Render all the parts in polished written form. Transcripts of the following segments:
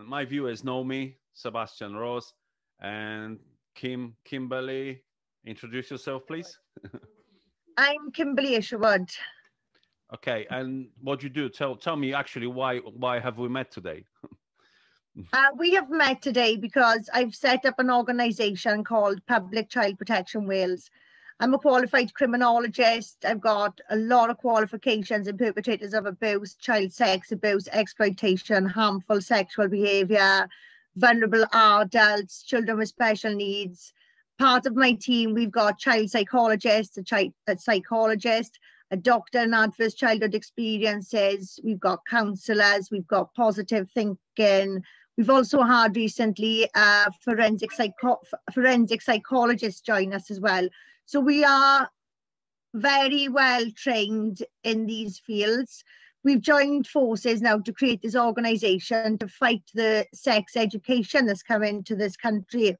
My viewers know me, Sebastian Rose, and Kimberly. Introduce yourself, please. I'm Kimberly Isherwood. Okay, and what you do? Tell me actually why have we met today? We have met today because I've set up an organisation called Public Child Protection Wales. I'm a qualified criminologist. I've got a lot of qualifications in perpetrators of abuse, child sex abuse, exploitation, harmful sexual behaviour, vulnerable adults, children with special needs. Part of my team, we've got child psychologists, a psychologist, a doctor in adverse childhood experiences. We've got counsellors, we've got positive thinking. We've also had recently forensic psychologists join us as well. So we are very well trained in these fields. We've joined forces now to create this organisation to fight the sex education that's come into this country.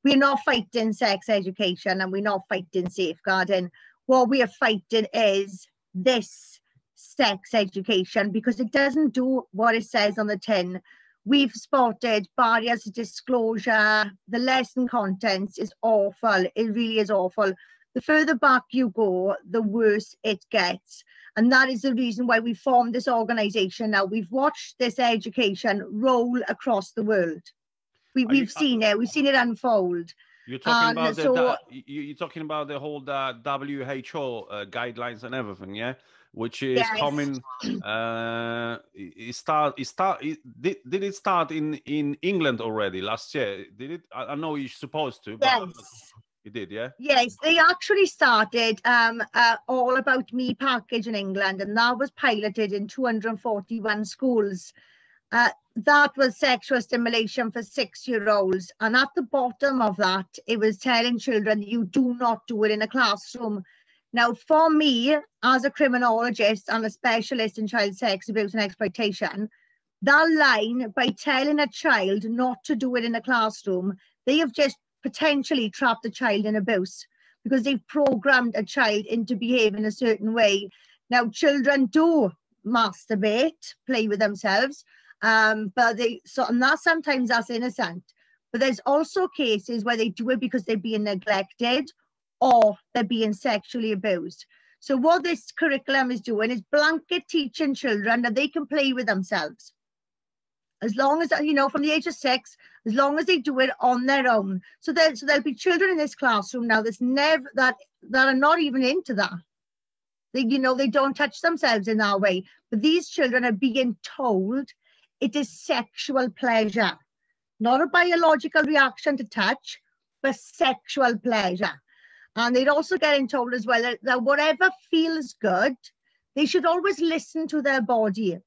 We're not fighting sex education and we're not fighting safeguarding. What we are fighting is this sex education because it doesn't do what it says on the tin. We've spotted barriers to disclosure. The lesson contents is awful. It really is awful. The further back you go, the worse it gets. And that is the reason why we formed this organisation now. We've watched this education roll across the world. We've seen it. We've seen it unfold. You're talking about you're talking about the whole WHO guidelines and everything, yeah? Which is coming. Did it start in England already last year? Did it? I know you're supposed to, but yes. It did, yeah. Yes, they actually started All About Me package in England, and that was piloted in 241 schools. That was sexual stimulation for 6-year-olds, and at the bottom of that, it was telling children that you do not do it in a classroom. Now, for me, as a criminologist and a specialist in child sex abuse and exploitation, that line, by telling a child not to do it in a classroom, they have just potentially trapped a child in abuse because they've programmed a child into behaving a certain way. Now, children do masturbate, play with themselves, and sometimes that's innocent. But there's also cases where they do it because they're being neglected or they're being sexually abused. So what this curriculum is doing is blanket teaching children that they can play with themselves. As long as, you know, from the age of 6, as long as they do it on their own. So there'll be children in this classroom now that are not even into that. They don't touch themselves in that way. But these children are being told it is sexual pleasure, not a biological reaction to touch, but sexual pleasure. And they're also getting told as well that whatever feels good, they should always listen to their body.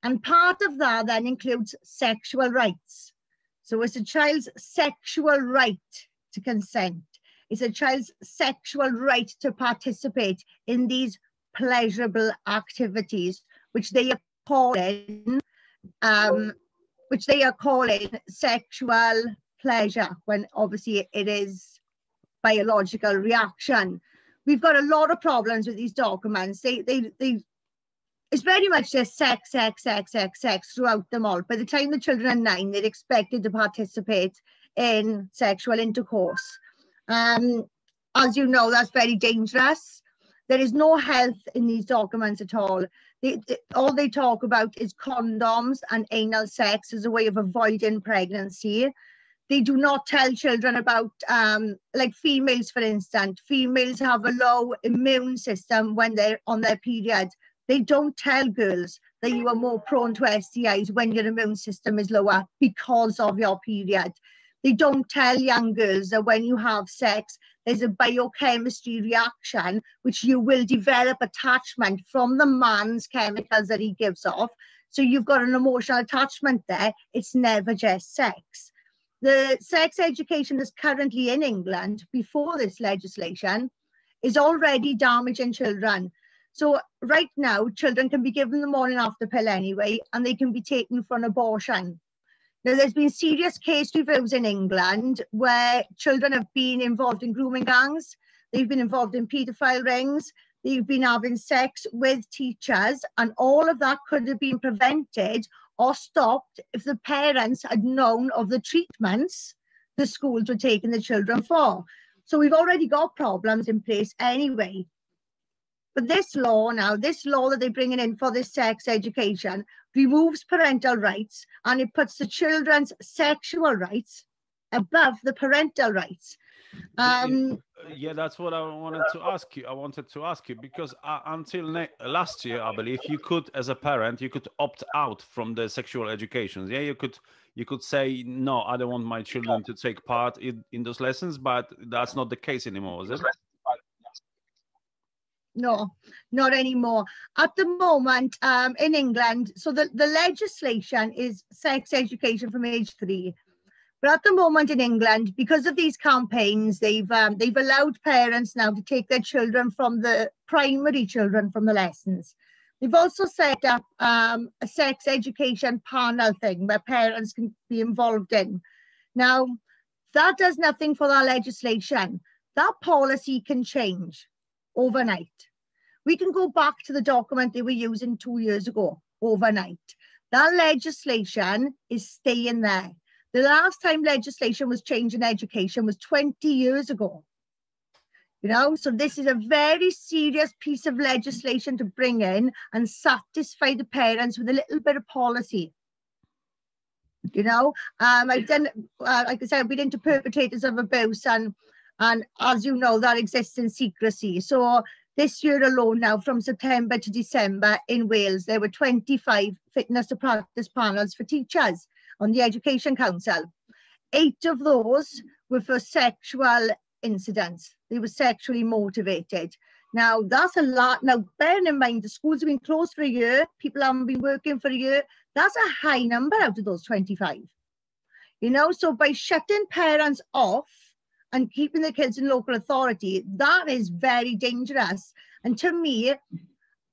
And part of that then includes sexual rights. So it's a child's sexual right to consent. It's a child's sexual right to participate in these pleasurable activities, which they are calling sexual pleasure, when obviously it is biological reaction. We've got a lot of problems with these documents. It's very much just sex throughout them all. By the time the children are 9, they're expected to participate in sexual intercourse. As you know, that's very dangerous. There is no health in these documents at all. All they talk about is condoms and anal sex as a way of avoiding pregnancy. They do not tell children about, like females, for instance. Females have a low immune system when they're on their period. They don't tell girls that you are more prone to STIs when your immune system is lower because of your period. They don't tell young girls that when you have sex, there's a biochemistry reaction, which you will develop attachment from the man's chemicals that he gives off. So you've got an emotional attachment there. It's never just sex. The sex education that's currently in England before this legislation is already damaging children. So right now, children can be given the morning after pill anyway, and they can be taken for an abortion. Now, there's been serious case reviews in England where children have been involved in grooming gangs, they've been involved in paedophile rings, they've been having sex with teachers, and all of that could have been prevented or stopped if the parents had known of the treatments the schools were taking the children for. So we've already got problems in place anyway. But this law now, this law that they're bringing in for this sex education removes parental rights, and it puts the children's sexual rights above the parental rights. Yeah, that's what I wanted to ask you. I wanted to ask you because until last year, I believe you could, as a parent, you could opt out from the sexual education. Yeah, you could say, no, I don't want my children to take part in those lessons, but that's not the case anymore, is it? No, not anymore. At the moment, in England, so the legislation is sex education from age 3. But at the moment in England, because of these campaigns, they've allowed parents now to take their children from the primary children from the lessons. They've also set up a sex education panel thing where parents can be involved in. Now, that does nothing for that legislation. That policy can change overnight. We can go back to the document they were using 2 years ago, overnight. That legislation is staying there. The last time legislation was changed in education was 20 years ago. You know, so this is a very serious piece of legislation to bring in and satisfy the parents with a little bit of policy. You know, I've done, like I said, I've been into perpetrators of abuse, and as you know, that exists in secrecy. So this year alone now, from September to December in Wales, there were 25 fitness to practice panels for teachers on the Education Council. 8 of those were for sexual incidents. They were sexually motivated. Now, that's a lot. Now, bearing in mind, the schools have been closed for a year. People haven't been working for a year. That's a high number out of those 25. You know, so by shutting parents off and keeping the kids in local authority, that is very dangerous. And to me,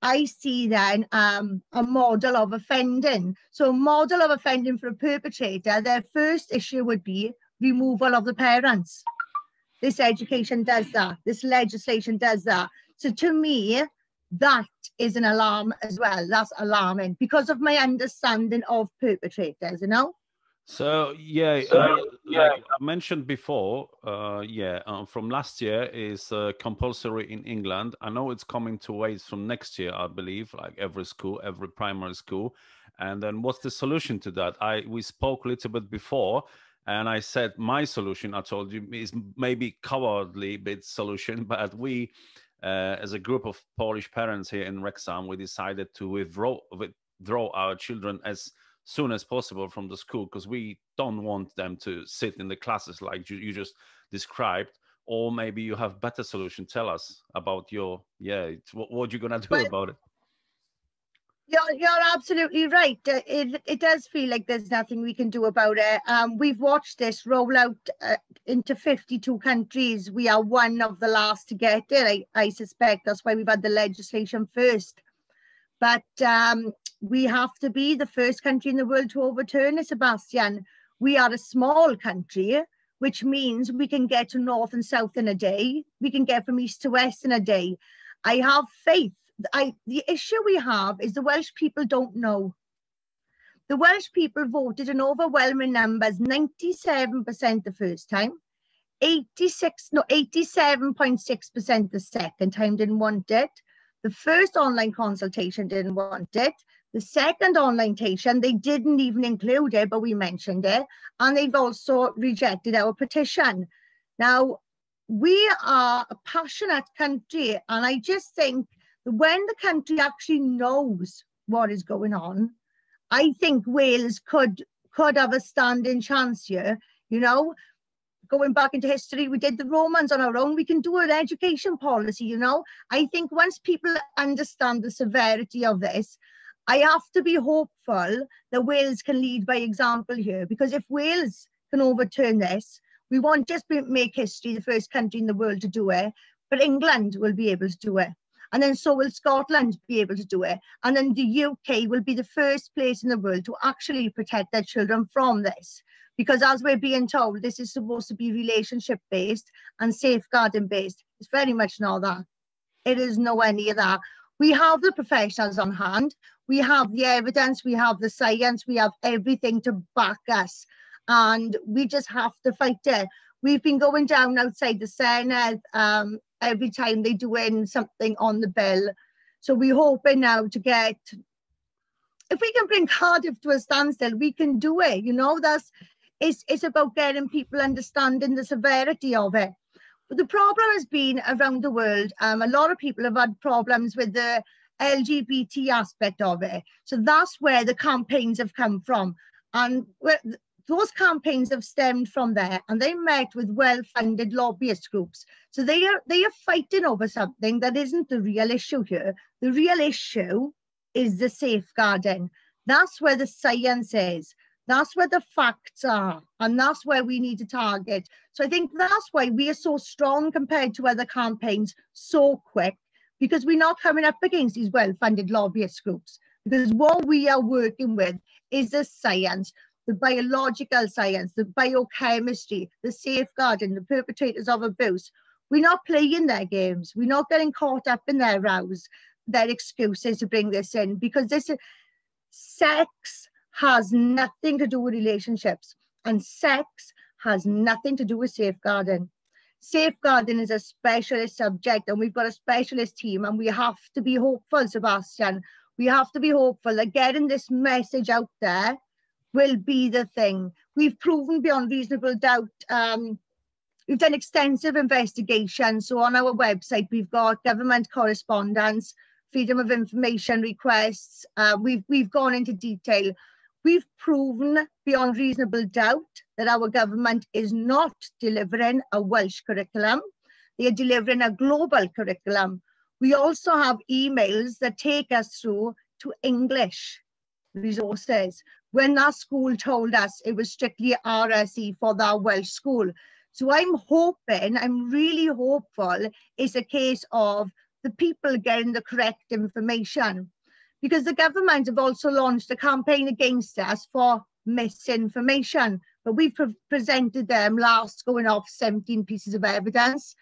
I see then a model of offending. So a model of offending for a perpetrator, their first issue would be removal of the parents. This education does that. This legislation does that. So to me, that is an alarm as well. That's alarming because of my understanding of perpetrators, you know? So like I mentioned before, from last year is compulsory in England. I know it's coming to Wales from next year, I believe, like every school, every primary school. And then what's the solution to that? We spoke a little bit before, and I said my solution, I told you, is maybe cowardly bit solution, but we, as a group of Polish parents here in Wrexham, we decided to withdraw our children as soon as possible from the school, because we don't want them to sit in the classes like you just described. Or maybe you have better solution. Tell us about your, what you're gonna do about it. You're absolutely right. It does feel like there's nothing we can do about it. We've watched this roll out into 52 countries. We are one of the last to get it. I suspect that's why we've had the legislation first. But we have to be the first country in the world to overturn it, Sebastian. We are a small country, which means we can get to north and south in a day. We can get from east to west in a day. I have faith. The issue we have is the Welsh people don't know. The Welsh people voted in overwhelming numbers, 97% the first time, 87.6% the second time didn't want it. The first online consultation didn't want it. The second online consultation, they didn't even include it, but we mentioned it. And they've also rejected our petition. Now, we are a passionate country, and I just think that when the country actually knows what is going on, I think Wales could have a standing chance here. You know, going back into history, we did the Romans on our own. We can do an education policy, you know. I think once people understand the severity of this, I have to be hopeful that Wales can lead by example here, because if Wales can overturn this, we won't just make history, the first country in the world to do it, but England will be able to do it. And then so will Scotland be able to do it. And then the UK will be the first place in the world to actually protect their children from this. Because as we're being told, this is supposed to be relationship-based and safeguarding-based. It's very much not that. It is nowhere near that. We have the professionals on hand. We have the evidence. We have the science. We have everything to back us. And we just have to fight it. We've been going down outside the Senate every time they're doing something on the bill. So we're hoping now to get, if we can bring Cardiff to a standstill, we can do it. You know, it's about getting people understanding the severity of it. But the problem has been around the world. A lot of people have had problems with the LGBT aspect of it. So that's where the campaigns have come from. And those campaigns have stemmed from there, and they met with well-funded lobbyist groups. So they are fighting over something that isn't the real issue here. The real issue is the safeguarding. That's where the science is. That's where the facts are, and that's where we need to target. So I think that's why we are so strong compared to other campaigns, so quick, because we're not coming up against these well-funded lobbyist groups. Because what we are working with is the science, the biological science, the biochemistry, the safeguarding, the perpetrators of abuse. We're not playing their games. We're not getting caught up in their rows, their excuses to bring this in, because sex has nothing to do with relationships, and sex has nothing to do with safeguarding. Safeguarding is a specialist subject, and we've got a specialist team, and we have to be hopeful, Sebastian. We have to be hopeful that getting this message out there will be the thing. We've proven beyond reasonable doubt. We've done extensive investigations. So on our website, we've got government correspondence, freedom of information requests. We've gone into detail. We've proven beyond reasonable doubt that our government is not delivering a Welsh curriculum. They are delivering a global curriculum. We also have emails that take us through to English resources, when that school told us it was strictly RSE for that Welsh school. So I'm hoping, I'm really hopeful, it's a case of the people getting the correct information. Because the government have also launched a campaign against us for misinformation. But we've presented them last going off 17 pieces of evidence.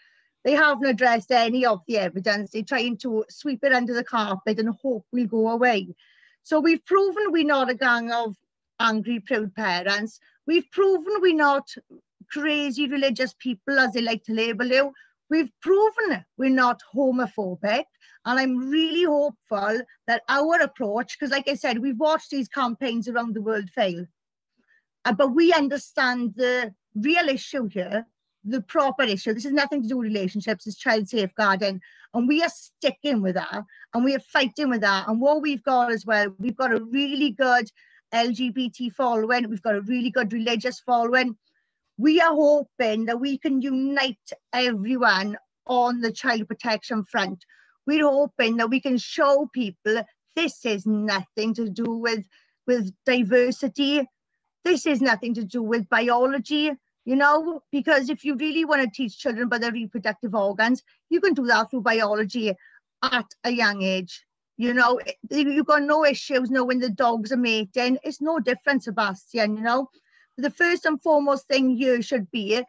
They haven't addressed any of the evidence. They're trying to sweep it under the carpet and hope we'll go away. So we've proven we're not a gang of angry, proud parents. We've proven we're not crazy religious people, as they like to label you. We've proven we're not homophobic. And I'm really hopeful that our approach, because like I said, we've watched these campaigns around the world fail. But we understand the real issue here, the proper issue. This has nothing to do with relationships, it's child safeguarding. And we are sticking with that, and we are fighting with that. And what we've got as well, we've got a really good LGBT following, we've got a really good religious following. We are hoping that we can unite everyone on the child protection front. We're hoping that we can show people this is nothing to do with diversity. This is nothing to do with biology, you know, because if you really want to teach children about their reproductive organs, you can do that through biology at a young age. You know, you've got no issues knowing the dogs are mating. It's no different, Sebastian, you know. The first and foremost thing here should be,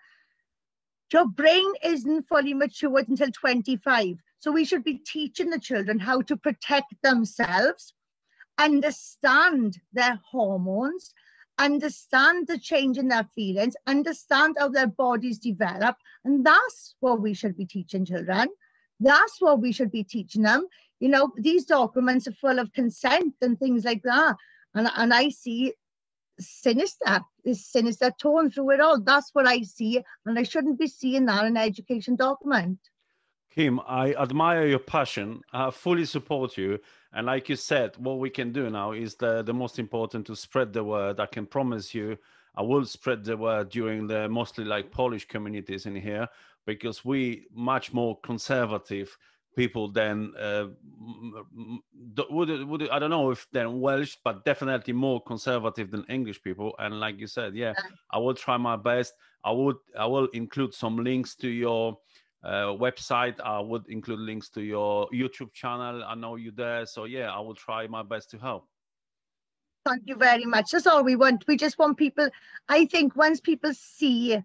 your brain isn't fully matured until 25. So we should be teaching the children how to protect themselves, understand their hormones, understand the change in their feelings, understand how their bodies develop. And that's what we should be teaching children. That's what we should be teaching them. You know, these documents are full of consent and things like that. And I see this sinister tone through it all. That's what I see. And I shouldn't be seeing that in an education document. Kim, I admire your passion. I fully support you. And like you said, what we can do now is the most important to spread the word. I can promise you, I will spread the word during the mostly like Polish communities in here, because we much more conservative people than I don't know if they're Welsh, but definitely more conservative than English people. And like you said, yeah, I will try my best. I will include some links to your website. I would include links to your YouTube channel. I know you there, so yeah, I will try my best to help. Thank you very much. That's all we want. We just want people, I think once people see,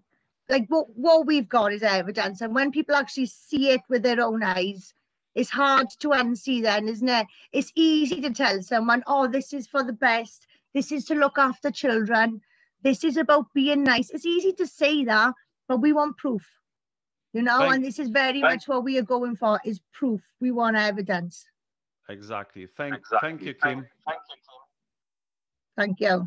like what we've got is evidence, and when people actually see it with their own eyes, it's hard to unsee then, isn't it? It's easy to tell someone, oh, this is for the best, this is to look after children, this is about being nice. It's easy to say that, but we want proof. You know, and this is very much what we are going for, is proof. We want evidence. Exactly. Thank you, Kim. Thank you.